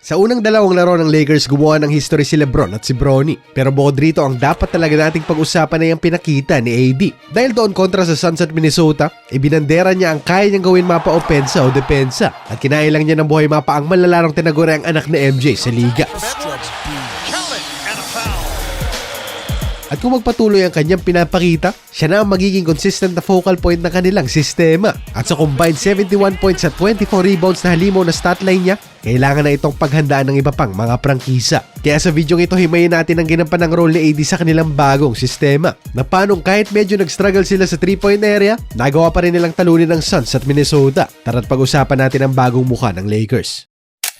Sa unang dalawang laro ng Lakers, gumawa ng history si LeBron at si Bronny. Pero bukod rito, ang dapat talaga nating pag-usapan ay ang pinakita ni AD. Dahil doon kontra sa Suns at Minnesota, ibinandera niya ang kaya niyang gawin mapa-opensa o depensa. At kinailang niya ng buhay mapa ang malalarong tinaguri ang anak ni MJ sa liga. At kung magpatuloy ang kanyang pinapakita, siya na ang magiging consistent na focal point ng kanilang sistema. At sa combined 71 points at 24 rebounds na halimaw na statline niya, kailangan na itong paghandaan ng iba pang mga prangkisa. Kaya sa videong ito, himayin natin ang ginampan ng role ni AD sa kanilang bagong sistema. Na paanong kahit medyo nag-struggle sila sa 3-point area, nagawa pa rin nilang talunin ng Suns at Minnesota. Tara't pag-usapan natin ang bagong mukha ng Lakers.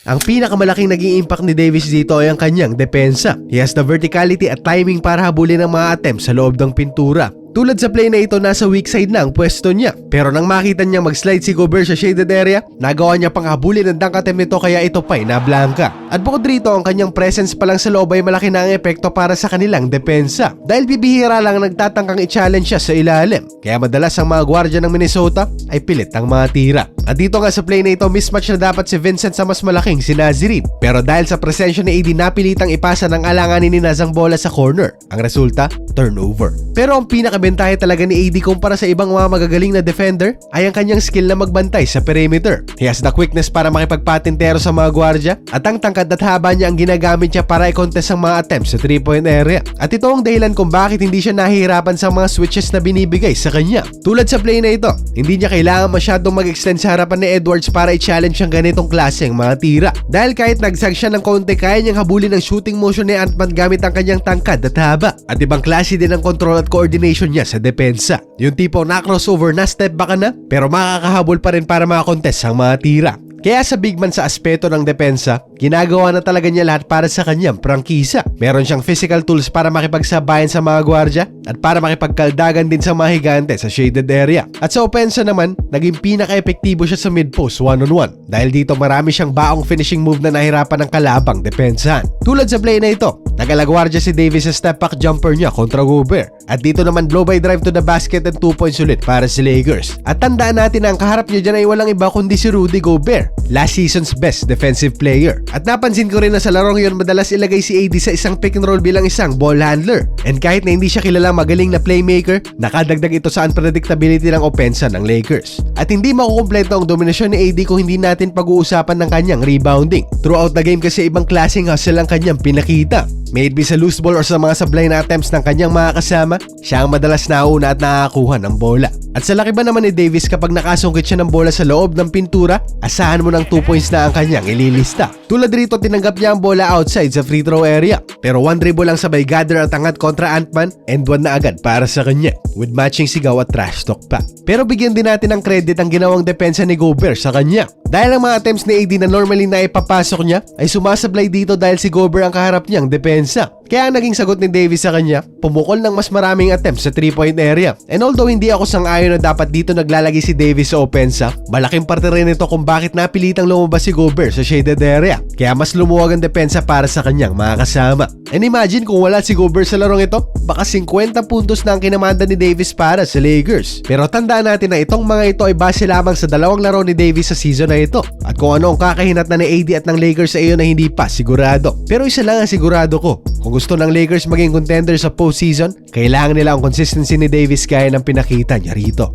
Ang pinakamalaking naging impact ni Davis dito ay ang kanyang depensa. He has the verticality at timing para habulin ang mga attempts sa loob ng pintura. Tulad sa play na ito, nasa weak side na ang pwesto niya. Pero nang makita niyang mag-slide si Gobert sa shaded area, nagawa niya pang habulin ang dunk attempt nito kaya ito pa'y nablangka. At bukod rito, ang kanyang presence pa lang sa loob ay malaki na ang epekto para sa kanilang depensa. Dahil bibihira lang nagtatangkang i-challenge siya sa ilalim. Kaya madalas ang mga gwardya ng Minnesota ay pilit ang mga tira. At dito nga sa play na ito, mismatch na dapat si Vincent sa mas malaking si Nazarin. Pero dahil sa presensya ni AD, napilitang ipasa ng alanganin ni Naz ang bola sa corner. Ang resulta, turnover. Pero ang pinakabentahe talaga ni AD kumpara sa ibang mga magagaling na defender ay ang kanyang skill na magbantay sa perimeter. He has the quickness para makipagpatintero sa mga gwardya at ang tangkad at haba niya ang ginagamit niya para i-contest ang mga attempts sa 3-point area. At ito ang dahilan kung bakit hindi siya nahihirapan sa mga switches na binibigay sa kanya. Tulad sa play na ito, hindi niya kailangan masyadong mag-extend sa harapan ni Edwards para i-challenge ang ganitong klaseng mga tira. Dahil kahit nagsag siya ng konti, kaya niyang habulin ang shooting motion ni Ant-Man gamit ang kanyang tangkad at haba. At ibang klase din ang control at coordination niya sa depensa. Yung tipo na crossover na step back na pero makakahabol pa rin para makakontest ang mga tira. Kaya sa big man sa aspeto ng depensa, ginagawa na talaga niya lahat para sa kanyang prangkisa. Meron siyang physical tools para makipagsabayan sa mga gwardya at para makipagkaldagan din sa mga higante sa shaded area. At sa opensa naman, naging pinaka-epektibo siya sa mid-post one-on-one. Dahil dito marami siyang baong finishing move na nahirapan ng kalabang depensahan. Tulad sa play na ito, nag-alagwardya si Davis sa step-back jumper niya kontra Gobert. At dito naman blow-by drive to the basket and 2 points ulit para si Lakers. At tandaan natin na ang kaharap niya dyan ay walang iba kundi si Rudy Gobert, last season's best defensive player. At napansin ko rin na sa larong yun madalas ilagay si AD sa isang pick and roll bilang isang ball handler. And kahit na hindi siya kilalang magaling na playmaker, nakadagdag ito sa unpredictability ng opensa ng Lakers. At hindi makukumpleto ang dominasyon ni AD kung hindi natin pag-uusapan ng kanyang rebounding. Throughout the game kasi ibang klaseng hustle ang kanyang pinakita. May it be sa loose ball or sa mga sablay na attempts ng kanyang mga kasama, siya ang madalas nauna at nakakakuha ng bola. At sa laki ba naman ni Davis kapag nakasungkit siya ng bola sa loob ng pintura, asahan mo ng 2 points na ang kanyang ililista. Tulad rito, tinanggap niya ang bola outside sa free throw area. Pero 1 dribble lang sabay gather at angat kontra Ant-Man and 1 na agad para sa kanya, with matching sigaw at trash talk pa. Pero bigyan din natin ng credit ang ginawang depensa ni Gobert sa kanya. Dahil ang mga attempts ni AD na normally na ipapasok niya ay sumasablay dito dahil si Gobert ang kaharap niyang depensa. Kaya ang naging sagot ni Davis sa kanya, pumukol ng mas maraming attempts sa 3-point area. And although hindi ako sang-ayon na dapat dito naglalagay si Davis sa opensa, malaking parte rin ito kung bakit napilitang lumabas si Gobert sa shaded area. Kaya mas lumuwag ang depensa para sa kanyang mga kasama. And imagine kung wala si Gobert sa larong ito, baka 50 puntos na ang kinamanda ni Davis para sa Lakers. Pero tandaan natin na itong mga ito ay base lamang sa dalawang laro ni Davis sa season na ito. At kung ano ang kakahinat na ni AD at ng Lakers sa iyo na hindi pa sigurado. Pero isa lang ang sigurado ko, kung gusto ng Lakers maging contender sa postseason, kailangan nila ang consistency ni Davis gaya ng pinakita niya rito.